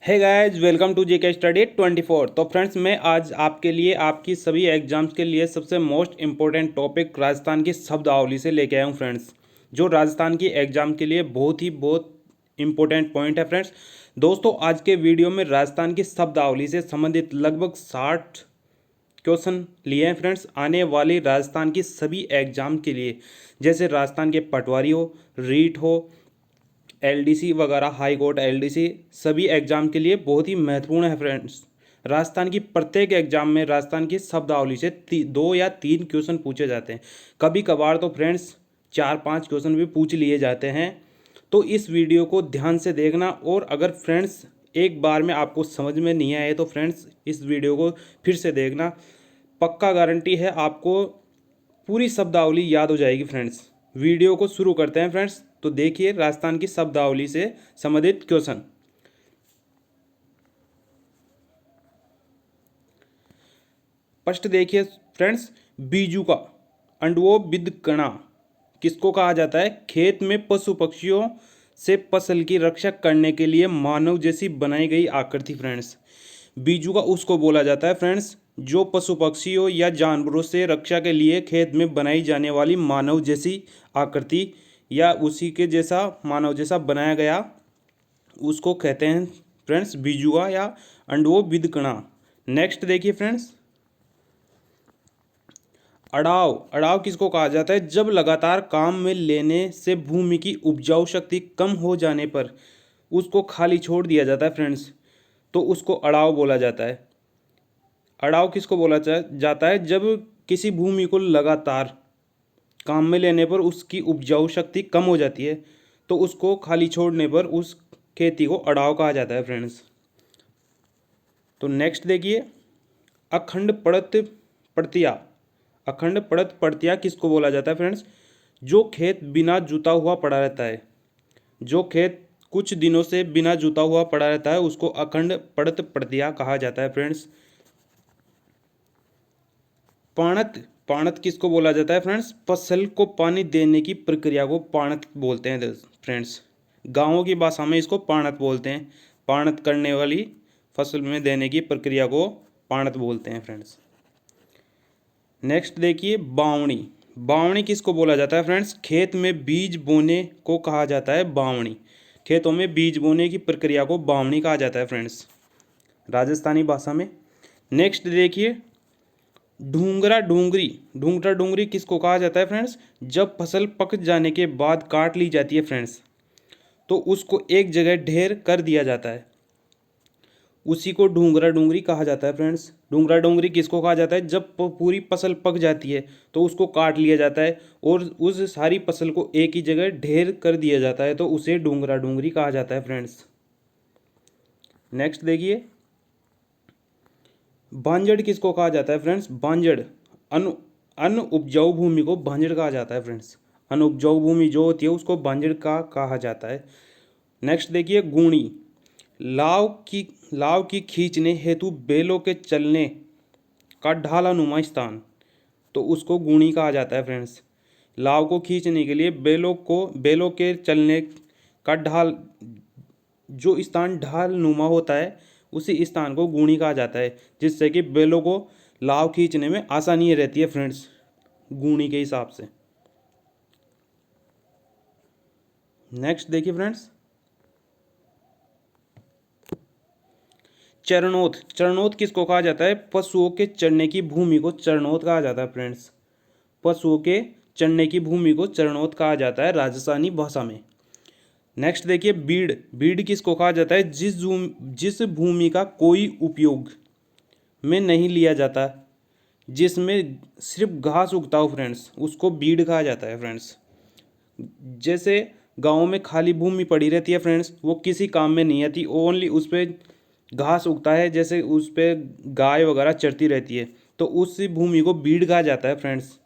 Hey guys, welcome to JK study 24। तो friends, मैं आज आपके लिए आपकी सभी एग्जाम्स के लिए सबसे मोस्ट इम्पोर्टेंट टॉपिक राजस्थान की शब्दावली से लेके आया हूँ फ्रेंड्स, जो राजस्थान की एग्जाम के लिए बहुत इम्पोर्टेंट पॉइंट है फ्रेंड्स। दोस्तों, आज के वीडियो में राजस्थान की शब्दावली से संबंधित लगभग 60 क्वेश्चन लिए हैं फ्रेंड्स, आने वाली राजस्थान की सभी एग्जाम के लिए, जैसे राजस्थान के पटवारी हो, रीट हो, एलडीसी वगैरह, हाई कोर्ट, एलडीसी, सभी एग्जाम के लिए बहुत ही महत्वपूर्ण है फ्रेंड्स। राजस्थान की प्रत्येक एग्जाम में राजस्थान की शब्दावली से 2 या 3 क्वेश्चन पूछे जाते हैं। कभी कभार तो फ्रेंड्स 4-5 क्वेश्चन भी पूछ लिए जाते हैं। तो इस वीडियो को ध्यान से देखना, और अगर फ्रेंड्स एक बार में आपको समझ में नहीं आए तो फ्रेंड्स इस वीडियो को फिर से देखना। पक्का गारंटी है आपको पूरी शब्दावली याद हो जाएगी फ्रेंड्स। वीडियो को शुरू करते हैं फ्रेंड्स। तो देखिए राजस्थान की शब्दावली से संबंधित क्वेश्चन। फर्स्ट देखिए फ्रेंड्स, बीजू का अंडवो विद कणा किसको कहा जाता है? खेत में पशु पक्षियों से फसल की रक्षा करने के लिए मानव जैसी बनाई गई आकृति फ्रेंड्स। बीजू का उसको बोला जाता है फ्रेंड्स जो पशु पक्षियों या जानवरों से रक्षा के लिए खेत में बनाई जाने वाली मानव जैसी आकृति या उसी के जैसा मानव जैसा बनाया गया, उसको कहते हैं फ्रेंड्स बीजुआ या अंडवो विदकणा। नेक्स्ट देखिए फ्रेंड्स, अड़ाव। अड़ाव किसको कहा जाता है? जब लगातार काम में लेने से भूमि की उपजाऊ शक्ति कम हो जाने पर उसको खाली छोड़ दिया जाता है फ्रेंड्स, तो उसको अड़ाव बोला जाता है। अड़ाव किसको बोला जाता है? जब किसी भूमि को लगातार काम में लेने पर उसकी उपजाऊ शक्ति कम हो जाती है, तो उसको खाली छोड़ने पर उस खेती को अड़ाव कहा जाता है फ्रेंड्स। तो नेक्स्ट देखिए, अखंड पड़त पड़तिया। अखंड पड़त पड़तिया किसको बोला जाता है फ्रेंड्स? जो खेत बिना जुता हुआ पड़ा रहता है, जो खेत कुछ दिनों से बिना जुता हुआ पड़ा रहता है, उसको अखंड पड़त पड़तिया कहा जाता है फ्रेंड्स। पाणत। पाणत किसको बोला जाता है फ्रेंड्स? फसल को पानी देने की प्रक्रिया को पाणत बोलते हैं फ्रेंड्स। गाँवों की भाषा में इसको पाणत बोलते हैं। पाणत करने वाली फसल में देने की प्रक्रिया को पाणत बोलते हैं फ्रेंड्स। नेक्स्ट देखिए, बावणी। बावणी किसको बोला जाता है फ्रेंड्स? खेत में बीज बोने को कहा जाता है बावणी। खेतों में बीज बोने की प्रक्रिया को बावणी कहा जाता है फ्रेंड्स, राजस्थानी भाषा में। नेक्स्ट देखिए, ढूंगरा डूंगरी। ढूंगरा डूंगरी किसको कहा जाता है फ्रेंड्स? जब फसल पक जाने के बाद काट ली जाती है फ्रेंड्स, तो उसको एक जगह ढेर कर दिया जाता है, उसी को ढूंगरा डूंगरी कहा जाता है फ्रेंड्स। ढूंगरा डूंगरी किसको कहा जाता है? जब पूरी फसल पक जाती है तो उसको काट लिया जाता है और उस सारी फसल को एक ही जगह ढेर कर दिया जाता है, तो उसे ढूंगरा डूंगरी कहा जाता है फ्रेंड्स। नेक्स्ट देखिए, बांजड़ किसको कहा जाता है फ्रेंड्स? बांजड़ अन उपजाऊ भूमि को बांजड़ कहा जाता है फ्रेंड्स। अनउपजाऊ भूमि जो होती है उसको बांजड़ का कहा जाता है। नेक्स्ट देखिए, गूणी। लाव की खींचने हेतु बेलों के चलने का ढालानुमा स्थान, तो उसको गूणी कहा जाता है फ्रेंड्स। लाव को खींचने के लिए बेलों के चलने का ढाल, जो स्थान ढाल नुमा होता है उसी स्थान को गूणी कहा जाता है, जिससे कि बेलों को लाव खींचने में आसानी रहती है फ्रेंड्स, गूणी के हिसाब से। नेक्स्ट देखिए फ्रेंड्स, चरणोत। चरणोत किसको कहा जाता है? पशुओं के चरने की भूमि को चरणोत कहा जाता है फ्रेंड्स। पशुओं के चरने की भूमि को चरणोत कहा जाता है राजस्थानी भाषा में। नेक्स्ट देखिए, बीड़। बीड़ किसको कहा जाता है? जिस भूमि का कोई उपयोग में नहीं लिया जाता, जिसमें सिर्फ घास उगता हो फ्रेंड्स, उसको बीड़ कहा जाता है फ्रेंड्स। जैसे गाँव में खाली भूमि पड़ी रहती है फ्रेंड्स, वो किसी काम में नहीं आती, ओनली उस पर घास उगता है, जैसे उस पर गाय वगैरह चरती रहती है, तो उस भूमि को बीड़ कहा जाता है फ्रेंड्स।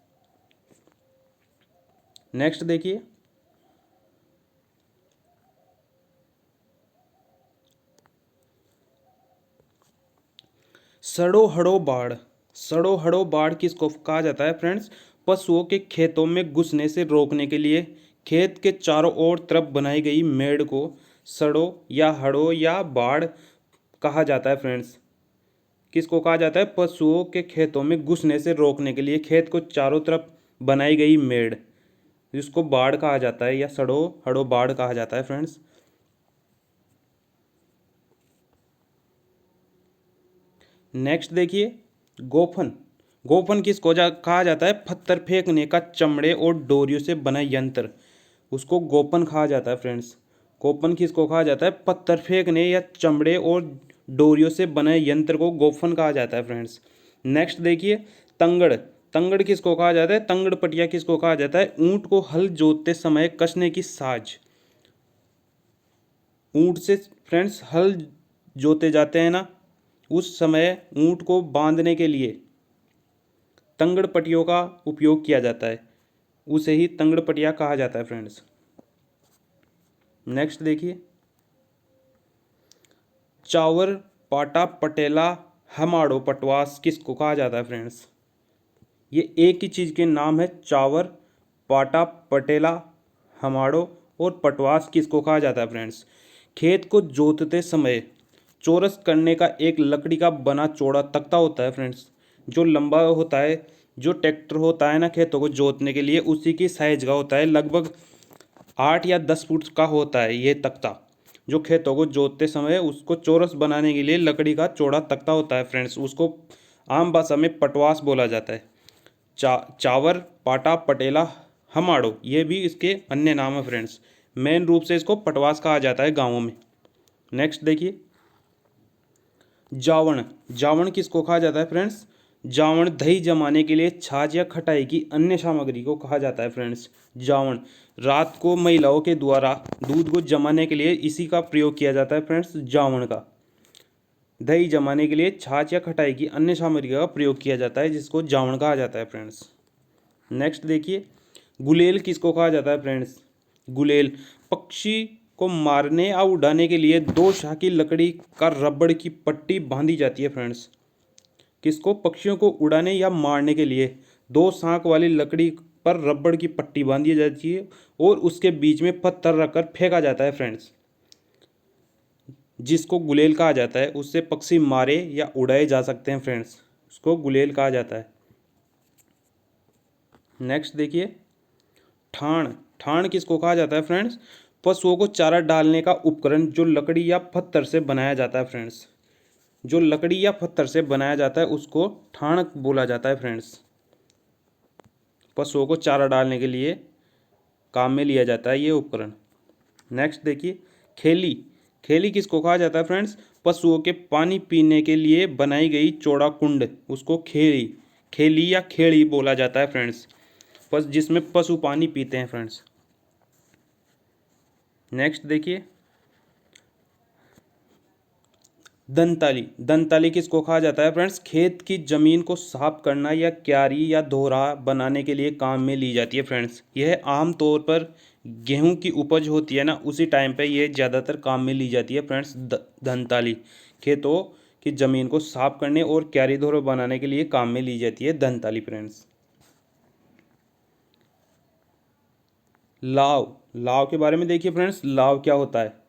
नेक्स्ट देखिए, सड़ो हड़ो बाढ़। सड़ो हड़ो बाढ़ किसको कहा जाता है फ्रेंड्स? पशुओं के खेतों में घुसने से रोकने के लिए खेत के चारों ओर तरफ बनाई गई मेड़ को सड़ो या हड़ो या बाढ़ कहा जाता है फ्रेंड्स? किसको कहा जाता है? पशुओं के खेतों में घुसने से रोकने के लिए खेत को चारों तरफ बनाई गई मेड़, जिसको बाड़ कहा जाता है या सड़ो हड़ो बाड़ कहा जाता है फ्रेंड्स। नेक्स्ट देखिए, गोफन। गोफन किसको कहा जाता है? पत्थर फेंकने का चमड़े और डोरियों से बना यंत्र, उसको गोपन कहा जाता है फ्रेंड्स। गोपन किसको कहा जाता है? पत्थर फेंकने या चमड़े और डोरियों से बने यंत्र को गोफन कहा जाता है फ्रेंड्स। नेक्स्ट देखिए, तंगड़। तंगड़ किसको कहा जाता है? तंगड़ पटिया किसको कहा जाता है? ऊंट को हल जोतते समय कसने की साज। ऊंट से फ्रेंड्स हल जोते जाते हैं ना, उस समय ऊंट को बांधने के लिए तंगड़ पटियों का उपयोग किया जाता है, उसे ही तंगड़ पटिया कहा जाता है फ्रेंड्स। नेक्स्ट देखिए, चावर, पाटा, पटेला, हमाड़ो, पटवास किसको कहा जाता है फ्रेंड्स? ये एक ही चीज़ के नाम है। चावर, पाटा, पटेला, हमाड़ो और पटवास किसको कहा जाता है फ्रेंड्स? खेत को जोतते समय चौरस करने का एक लकड़ी का बना चौड़ा तख्ता होता है फ्रेंड्स, जो लंबा होता है। जो ट्रैक्टर होता है ना खेतों को जोतने के लिए, उसी की साइज का होता है। लगभग 8 या 10 फुट का होता है ये तख्ता, जो खेतों को जोतते समय उसको चौरस बनाने के लिए लकड़ी का चौड़ा तख्ता होता है फ्रेंड्स, उसको आम भाषा में पटवास बोला जाता है। चावर, पाटा, पटेला, हमाड़ो ये भी इसके अन्य नाम है फ्रेंड्स। मेन रूप से इसको पटवास कहा जाता है गाँवों में। नेक्स्ट देखिए, जावण। जावण किसको कहा जाता है फ्रेंड्स? जावण दही जमाने के लिए छाछ या खटाई की अन्य सामग्री को कहा जाता है फ्रेंड्स। जावण रात को महिलाओं के द्वारा दूध को जमाने के लिए इसी का प्रयोग किया जाता है फ्रेंड्स, जावण का। दही जमाने के लिए छाछ या खटाई की अन्य सामग्री का प्रयोग किया जाता है, जिसको जावण कहा जाता है फ्रेंड्स। नेक्स्ट देखिए, गुलेल किसको कहा जाता है फ्रेंड्स? गुलेल पक्षी को मारने या उड़ाने के लिए 2 शाह की लकड़ी का रबड़ की पट्टी बांधी जाती है फ्रेंड्स। किसको? पक्षियों को उड़ाने या मारने के लिए 2 शाख वाली लकड़ी पर रबड़ की पट्टी बांधी जाती है और उसके बीच में पत्थर रखकर फेंका जाता है फ्रेंड्स, जिसको गुलेल कहा जाता है। उससे पक्षी मारे या उड़ाए जा सकते हैं फ्रेंड्स, उसको गुलेल कहा जाता है। नेक्स्ट देखिए, ठाण। ठाण किसको कहा जाता है फ्रेंड्स? पशुओं को चारा डालने का उपकरण, जो लकड़ी या पत्थर से बनाया जाता है फ्रेंड्स। जो लकड़ी या पत्थर से बनाया जाता है उसको ठाण बोला जाता है फ्रेंड्स। पशुओं को चारा डालने के लिए काम में लिया जाता है ये उपकरण। नेक्स्ट देखिए, खेली। खेली किसको कहा जाता है फ्रेंड्स? पशुओं के पानी पीने के लिए बनाई गई चौड़ा कुंड, उसको खेली, खेली या खेड़ी बोला जाता है फ्रेंड्स, बस जिसमें पशु पानी पीते हैं फ्रेंड्स। नेक्स्ट देखिए, दंताली। दंताली किसको कहा जाता है फ्रेंड्स? खेत की जमीन को साफ करना या क्यारी या दोहरा बनाने के लिए काम में ली जाती है फ्रेंड्स। यह आम तौर पर गेहूं की उपज होती है ना, उसी टाइम पे ये ज़्यादातर काम में ली जाती है फ्रेंड्स। दंताली खेतों की ज़मीन को साफ करने और क्यारी दोहरा बनाने के लिए काम में ली जाती है दंताली फ्रेंड्स। लाव। लाव के बारे में देखिए फ्रेंड्स, लाव क्या होता है?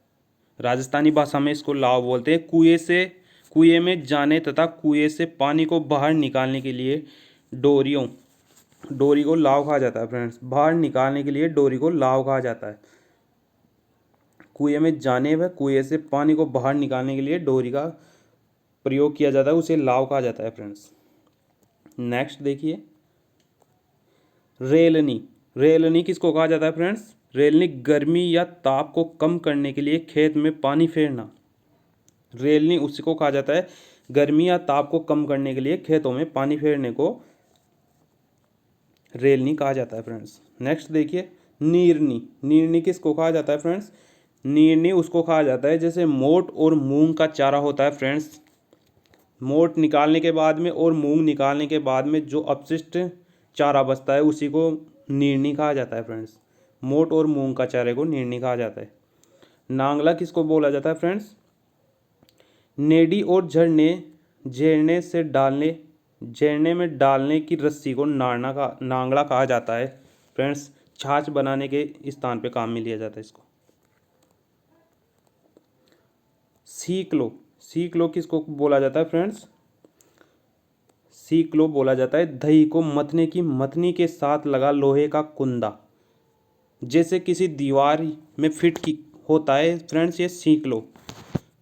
राजस्थानी भाषा में इसको लाव बोलते हैं। कुएं में जाने तथा कुएं से पानी को बाहर निकालने के लिए डोरी को लाव कहा जाता है फ्रेंड्स। बाहर निकालने के लिए डोरी को लाव कहा जाता है। कुएं में जाने व कुएं से पानी को बाहर निकालने के लिए डोरी का प्रयोग किया जाता है, उसे लाव कहा जाता है फ्रेंड्स। नेक्स्ट देखिए, रेलनी। रेलनी किसको कहा जाता है फ्रेंड्स? रेलनी गर्मी या ताप को कम करने के लिए खेत में पानी फेरना। रेलनी उसी को कहा जाता है, गर्मी या ताप को कम करने के लिए खेतों में पानी फेरने को रेलनी कहा जाता है फ्रेंड्स। नेक्स्ट देखिए, नीरनी। नीरनी किसको कहा जाता है फ्रेंड्स? नीरनी उसको कहा जाता है जैसे मोट और मूंग का चारा होता है फ्रेंड्स। मोट निकालने के बाद में और मूंग निकालने के बाद में जो अपशिष्ट चारा बचता है उसी को नीरनी कहा जाता है फ्रेंड्स। मोट और मूंग का चारे को नीरनी कहा जाता है। नांगला किसको बोला जाता है फ्रेंड्स? नेडी और झेरने में डालने की रस्सी को नांगला कहा जाता है फ्रेंड्स। छाछ बनाने के स्थान पे काम में लिया जाता है इसको। सीख लो। सीख लो किसको बोला जाता है फ्रेंड्स? सीख लो बोला जाता है दही को मथने की मथनी के साथ लगा लोहे का कुंदा, जैसे किसी दीवार में फिट की होता है फ्रेंड्स, ये सीख लो।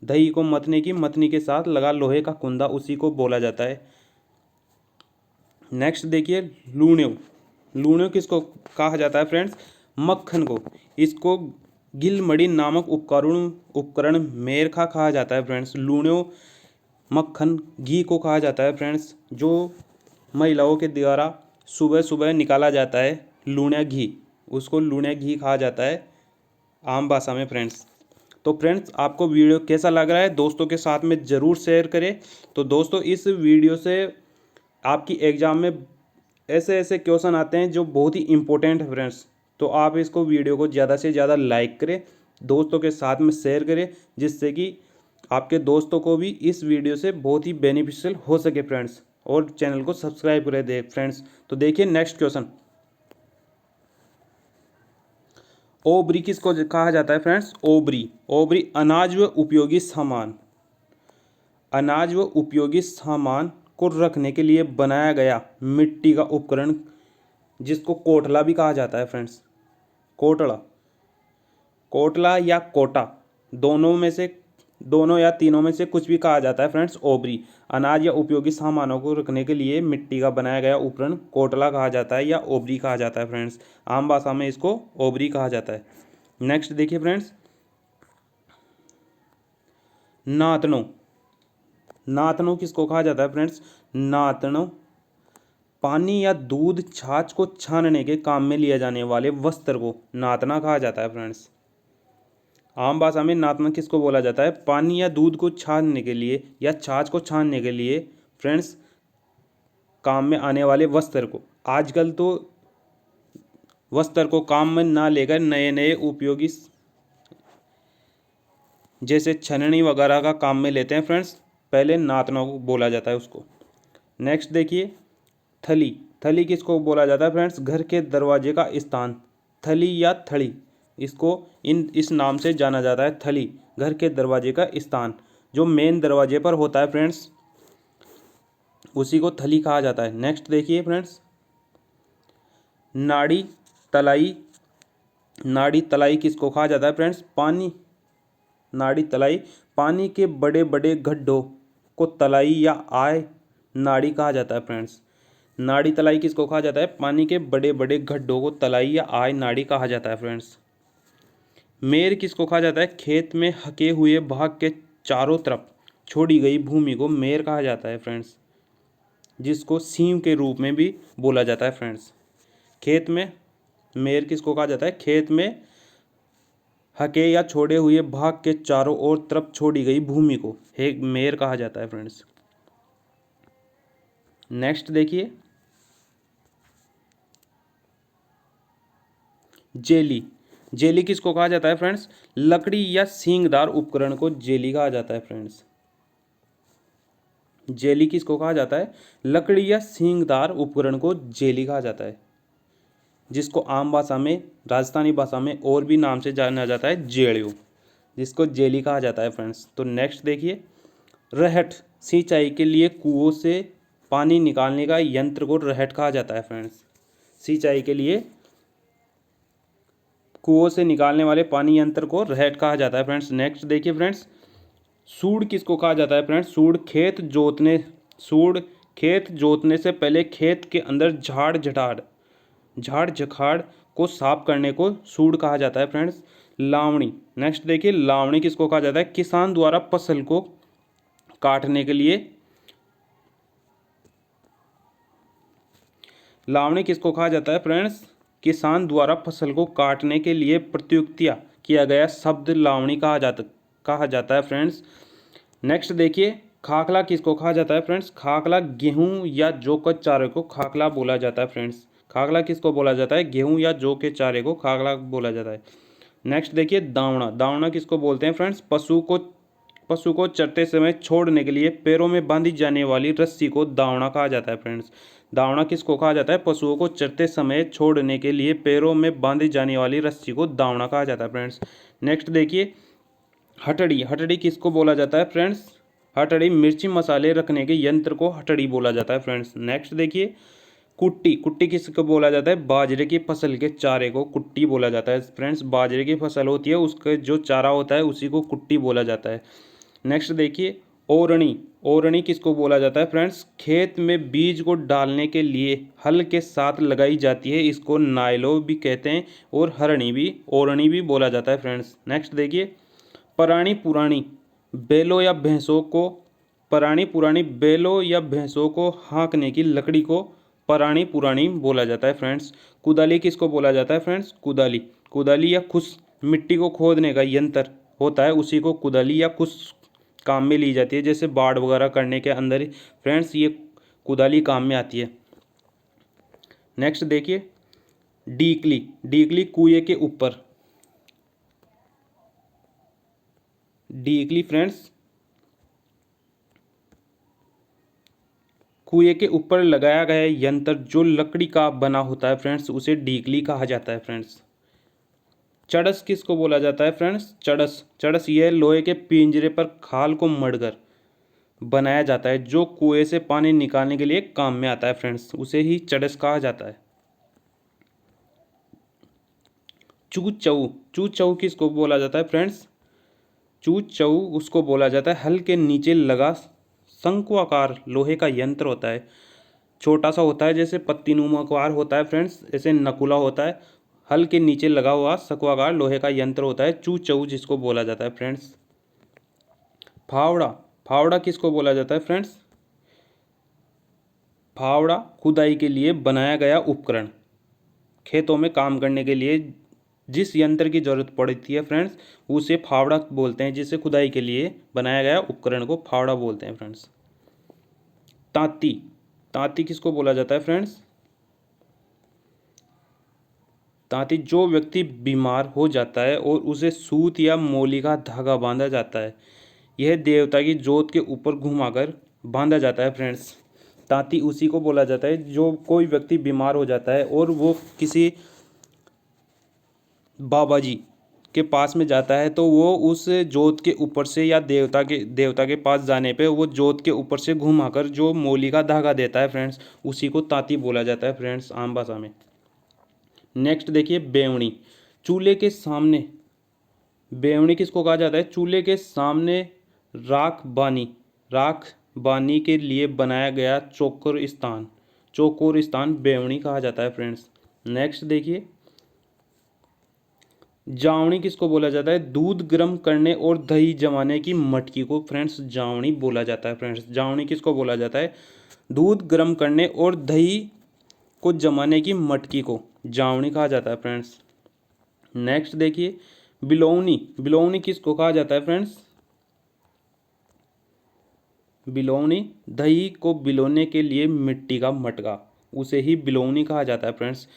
दही को मथने की मथनी के साथ लगा लोहे का कुंदा, उसी को बोला जाता है। नेक्स्ट देखिए लूण्यो। लूण्यो किसको कहा जाता है फ्रेंड्स? मक्खन को। इसको गिलमड़ी नामक उपकरण मेरखा कहा जाता है फ्रेंड्स। लूण्यो मक्खन घी को कहा जाता है फ्रेंड्स, जो महिलाओं के द्वारा सुबह सुबह निकाला जाता है लूण्या घी, उसको लूण्या घी कहा जाता है आम भाषा में फ्रेंड्स। तो फ्रेंड्स आपको वीडियो कैसा लग रहा है दोस्तों के साथ में ज़रूर शेयर करें। तो दोस्तों इस वीडियो से आपकी एग्ज़ाम में ऐसे ऐसे क्वेश्चन आते हैं जो बहुत ही इम्पोर्टेंट है फ्रेंड्स। तो आप इसको वीडियो को ज़्यादा से ज़्यादा लाइक करें, दोस्तों के साथ में शेयर करें, जिससे कि आपके दोस्तों को भी इस वीडियो से बहुत ही बेनिफिशियल हो सके फ्रेंड्स। और चैनल को सब्सक्राइब करें दे फ्रेंड्स। तो देखिए नेक्स्ट क्वेश्चन, ओबरी किसको कहा जाता है फ्रेंड्स? ओबरी। ओबरी अनाज व उपयोगी सामान, अनाज व उपयोगी सामान को रखने के लिए बनाया गया मिट्टी का उपकरण, जिसको कोटला भी कहा जाता है फ्रेंड्स। कोटला, कोटला या कोटा, दोनों या तीनों में से कुछ भी कहा जाता है फ्रेंड्स। ओबरी अनाज या उपयोगी सामानों को रखने के लिए मिट्टी का बनाया गया उपकरण कोटला कहा जाता है या ओबरी कहा जाता है फ्रेंड्स। आम भाषा में इसको ओबरी कहा जाता है। नेक्स्ट देखिए फ्रेंड्स, नातनो। नातनो किसको कहा जाता है फ्रेंड्स? नातनो पानी या दूध छाछ को छानने के काम में लिया जाने वाले वस्त्र को नातना कहा जाता है फ्रेंड्स। आम भाषा में नातना किसको बोला जाता है? पानी या दूध को छानने के लिए या छाछ को छानने के लिए फ्रेंड्स काम में आने वाले वस्त्र को। आजकल तो वस्त्र को काम में ना लेकर नए नए उपयोगी जैसे छननी वगैरह का काम में लेते हैं फ्रेंड्स, पहले नातना को बोला जाता है उसको। नेक्स्ट देखिए थली। थली किसको बोला जाता है फ्रेंड्स? घर के दरवाजे का स्थान। थली या थड़ी, इसको इस नाम से जाना जाता है। थली घर के दरवाजे का स्थान, जो मेन दरवाजे पर होता है फ्रेंड्स, उसी को थली कहा जाता है। नेक्स्ट देखिए फ्रेंड्स, नाड़ी तलाई। नाड़ी तलाई किसको कहा जाता है फ्रेंड्स? पानी, नाड़ी तलाई पानी के बड़े बड़े गड्ढों को तलाई या आय नाड़ी कहा जाता है फ्रेंड्स। नाड़ी तलाई किसको कहा जाता है? पानी के बड़े बड़े गड्ढों को तलाई या आय नाड़ी कहा जाता है फ्रेंड्स। मेर किसको कहा जाता है? खेत में हके हुए भाग के चारों तरफ छोड़ी गई भूमि को मेर कहा जाता है फ्रेंड्स, जिसको सीम के रूप में भी बोला जाता है फ्रेंड्स। खेत में मेर किसको कहा जाता है? खेत में हके या छोड़े हुए भाग के चारों ओर तरफ छोड़ी गई भूमि को एक मेर कहा जाता है फ्रेंड्स। नेक्स्ट देखिए जेली। जेली किसको कहा जाता है फ्रेंड्स? लकड़ी या सींगदार उपकरण को जेली कहा जाता है फ्रेंड्स। जेली किसको कहा जाता है? लकड़ी या सींगदार उपकरण को जेली कहा जाता है, जिसको आम भाषा में राजस्थानी भाषा में और भी नाम से जाना जाता है जेड़ियो, जिसको जेली कहा जाता है फ्रेंड्स। तो नेक्स्ट देखिए रहट। सिंचाई के लिए कुओं से पानी निकालने का यंत्र को रहट कहा जाता है फ्रेंड्स। सिंचाई के लिए कुओं से निकालने वाले पानी यंत्र को रहट कहा जाता है फ्रेंड्स। नेक्स्ट देखिए फ्रेंड्स, सूड़ किसको कहा जाता है फ्रेंड्स? सूड़ खेत जोतने से पहले खेत के अंदर झाड़ झखाड़ को साफ करने को सूड़ कहा जाता है फ्रेंड्स। लावणी। नेक्स्ट देखिए लावणी किसको कहा जाता है? किसान द्वारा फसल को काटने के लिए। लावणी किसको कहा जाता है फ्रेंड्स? किसान द्वारा फसल को काटने के लिए प्रत्युक्तिया किया गया शब्द लावणी कहा जाता है फ्रेंड्स। नेक्स्ट देखिए खाखला किसको कहा जाता है फ्रेंड्स? खाखला गेहूं या जौ के चारे को खाखला बोला जाता है फ्रेंड्स। खाखला किसको बोला जाता है? गेहूं या जौ के चारे को खाखला बोला जाता है। नेक्स्ट देखिए दावना। दावना किसको बोलते हैं फ्रेंड्स? पशु को चरते समय छोड़ने के लिए पैरों में बांधी जाने वाली रस्सी को दावना कहा जाता है फ्रेंड्स। दावना किसको कहा जाता है? पशुओं को चरते समय छोड़ने के लिए पैरों में बांधी जाने वाली रस्सी को दावना कहा जाता है फ्रेंड्स। नेक्स्ट देखिए हटड़ी। हटड़ी किसको बोला जाता है फ्रेंड्स? हथौड़ी मिर्ची मसाले रखने के यंत्र को हथौड़ी बोला जाता है फ्रेंड्स। नेक्स्ट देखिए कुट्टी। कुट्टी किसको बोला जाता है? बाजरे की फसल के चारे को कुट्टी बोला जाता है फ्रेंड्स। बाजरे की फसल होती है उसका जो चारा होता है उसी को कुट्टी बोला जाता है। नेक्स्ट देखिए ओरणी। ओरणी किसको बोला जाता है फ्रेंड्स? खेत में बीज को डालने के लिए हल के साथ लगाई जाती है, इसको नायलो भी कहते हैं और हरणी भी, ओरणी भी बोला जाता है फ्रेंड्स। नेक्स्ट देखिए परानी पुरानी। बैलों या भैंसों को, परानी पुरानी बैलों या भैंसों को हाँकने की लकड़ी को परानी पुरानी बोला जाता है फ्रेंड्स। कुदाली किसको बोला जाता है फ्रेंड्स? कुदाली। कुदाली या खुस मिट्टी को खोदने का यंत्र होता है उसी को कुदाली या खुस काम में ली जाती है, जैसे बाड़ वगैरह करने के अंदर ही फ्रेंड्स ये कुदाली काम में आती है। नेक्स्ट देखिए डीकली। डीकली कुएं के ऊपर। डीकली फ्रेंड्स कुएं के ऊपर लगाया गया यंत्र जो लकड़ी का बना होता है फ्रेंड्स उसे डीकली कहा जाता है फ्रेंड्स। चड़स किसको बोला जाता है फ्रेंड्स? चड़स। चड़स यह लोहे के पिंजरे पर खाल को मढ़कर बनाया जाता है जो कुएं से पानी निकालने के लिए काम में आता है फ्रेंड्स, उसे ही चड़स कहा जाता है। चू चऊ। चू चऊ किसको बोला जाता है फ्रेंड्स? चू चऊ उसको बोला जाता है हल के नीचे लगा शंक्वाकार लोहे का यंत्र होता है, छोटा सा होता है जैसे पत्तीनुमाकार होता है फ्रेंड्स, ऐसे नकुला होता है, हल के नीचे लगा हुआ शंक्वाकार लोहे का यंत्र होता है चू चऊ जिसको बोला जाता है फ्रेंड्स। फावड़ा। फावड़ा किसको बोला जाता है फ्रेंड्स? फावड़ा खुदाई के लिए बनाया गया उपकरण, खेतों में काम करने के लिए जिस यंत्र की जरूरत पड़ती है फ्रेंड्स उसे फावड़ा बोलते हैं, जिसे खुदाई के लिए बनाया गया उपकरण को फावड़ा बोलते हैं फ्रेंड्स। तांती। तांती किसको बोला जाता है फ्रेंड्स? तांती जो व्यक्ति बीमार हो जाता है और उसे सूत या मोली का धागा बांधा जाता है, यह देवता की जोत के ऊपर घुमाकर बांधा जाता है फ्रेंड्स। तांती उसी को बोला जाता है जो कोई व्यक्ति बीमार हो जाता है और वो किसी बाबा जी के पास में जाता है तो वो उस जोत के ऊपर से या देवता के पास जाने पे वो जोत के ऊपर से घुमाकर जो मोली का धागा देता है फ्रेंड्स उसी को तांती बोला जाता है फ्रेंड्स आम भाषा में। नेक्स्ट देखिए बेवणी। चूल्हे के सामने। बेवणी किसको कहा जाता है? चूल्हे के सामने राख बानी। राख बानी के लिए बनाया गया चौकोर स्थान, चौकोर स्थान बेवणी कहा जाता है फ्रेंड्स। नेक्स्ट देखिए जावनी किसको बोला जाता है? दूध गर्म करने और दही जमाने की मटकी को फ्रेंड्स जावनी बोला जाता है फ्रेंड्स। जावनी किसको बोला जाता है? दूध गर्म करने और दही को जमाने की मटकी को जावनी कहा जाता है फ्रेंड्स। नेक्स्ट देखिए बिलौनी। बिलौनी किसको कहा जाता है फ्रेंड्स? बिलौनी दही को बिलोने के लिए मिट्टी का मटका, उसे ही बिलौनी कहा जाता है फ्रेंड्स।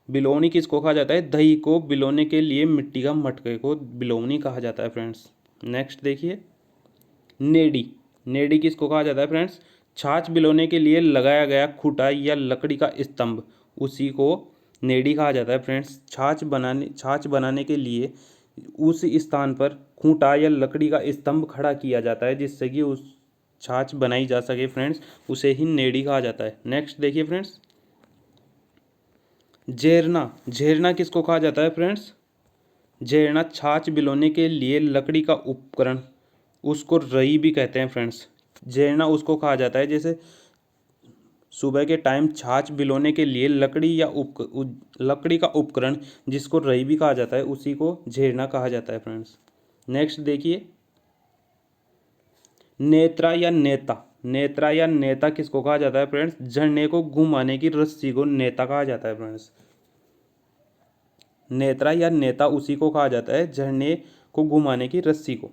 बिलौनी किसको कहा जाता है? दही को बिलोने के लिए मिट्टी का मटके को बिलौनी कहा जाता है फ्रेंड्स। नेक्स्ट देखिए नेडी। नेडी किसको कहा जाता है फ्रेंड्स? छाछ बिलोने के लिए लगाया गया खूंटा या लकड़ी का स्तंभ, उसी को नेडी कहा जाता है फ्रेंड्स। छाछ बनाने के लिए उस स्थान पर खूंटा या लकड़ी का स्तंभ खड़ा किया जाता है जिससे कि उस छाछ बनाई जा सके फ्रेंड्स, उसे ही नेडी कहा जाता है। नेक्स्ट देखिए फ्रेंड्स झेरना। झेरना किसको कहा जाता है फ्रेंड्स? झेरना छाछ बिलोने के लिए लकड़ी का उपकरण, उसको रई भी कहते हैं फ्रेंड्स। झेरना उसको कहा जाता है जैसे सुबह के टाइम छाछ बिलोने के लिए लकड़ी या लकड़ी का उपकरण जिसको रई भी कहा जाता है उसी को झेरना कहा जाता है फ्रेंड्स। नेक्स्ट देखिए नेत्रा या नेता। नेत्रा या नेता किसको कहा जाता है फ्रेंड्स? झरने को घुमाने की रस्सी को नेता कहा जाता है फ्रेंड्स। नेत्रा या नेता उसी को कहा जाता है झरने को घुमाने की रस्सी को।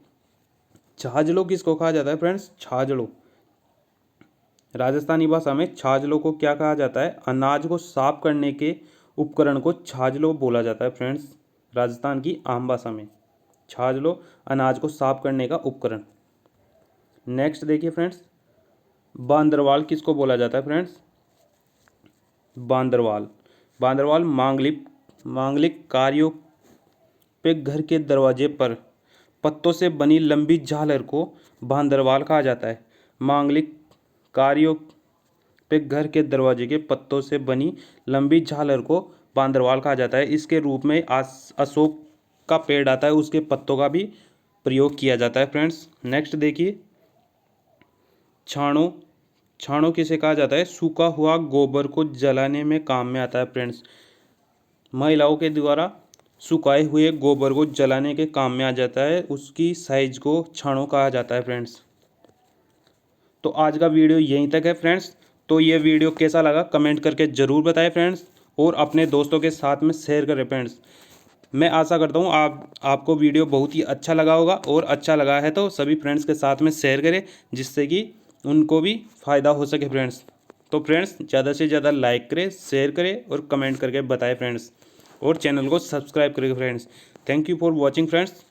छाजलो किसको कहा जाता है फ्रेंड्स? छाजलो राजस्थानी भाषा में छाजलो को क्या कहा जाता है? अनाज को साफ करने के उपकरण को छाजलो बोला जाता है फ्रेंड्स। राजस्थान की आम भाषा में छाजलो अनाज को साफ करने का उपकरण। नेक्स्ट देखिए फ्रेंड्स बांदरवाल किसको बोला जाता है फ्रेंड्स? बांदरवाल। बांदरवाल मांगलिक कार्यों पे घर के दरवाजे पर पत्तों से बनी लंबी झालर को बांदरवाल कहा जाता है। मांगलिक कार्यों पे घर के दरवाजे के पत्तों से बनी लंबी झालर को बांदरवाल कहा जाता है। इसके रूप में अशोक का पेड़ आता है, उसके पत्तों का भी प्रयोग किया जाता है फ्रेंड्स। नेक्स्ट देखिए, छाणों। छाणों किसे कहा जाता है? सूखा हुआ गोबर को जलाने में काम में आता है फ्रेंड्स। महिलाओं के द्वारा सुखाए हुए गोबर को जलाने के काम में आ जाता है, उसकी साइज को छाणों कहा जाता है फ्रेंड्स। तो आज का वीडियो यहीं तक है फ्रेंड्स। तो ये वीडियो कैसा लगा कमेंट करके ज़रूर बताएं फ्रेंड्स, और अपने दोस्तों के साथ में शेयर करें फ्रेंड्स। मैं आशा करता हूँ आपको वीडियो बहुत ही अच्छा लगा होगा, और अच्छा लगा है तो सभी फ्रेंड्स के साथ में शेयर करें, जिससे कि उनको भी फ़ायदा हो सके फ्रेंड्स। तो फ्रेंड्स ज़्यादा से ज़्यादा लाइक करें, शेयर करें और कमेंट करके बताएं फ्रेंड्स, और चैनल को सब्सक्राइब करें friends. Thank you for watching friends.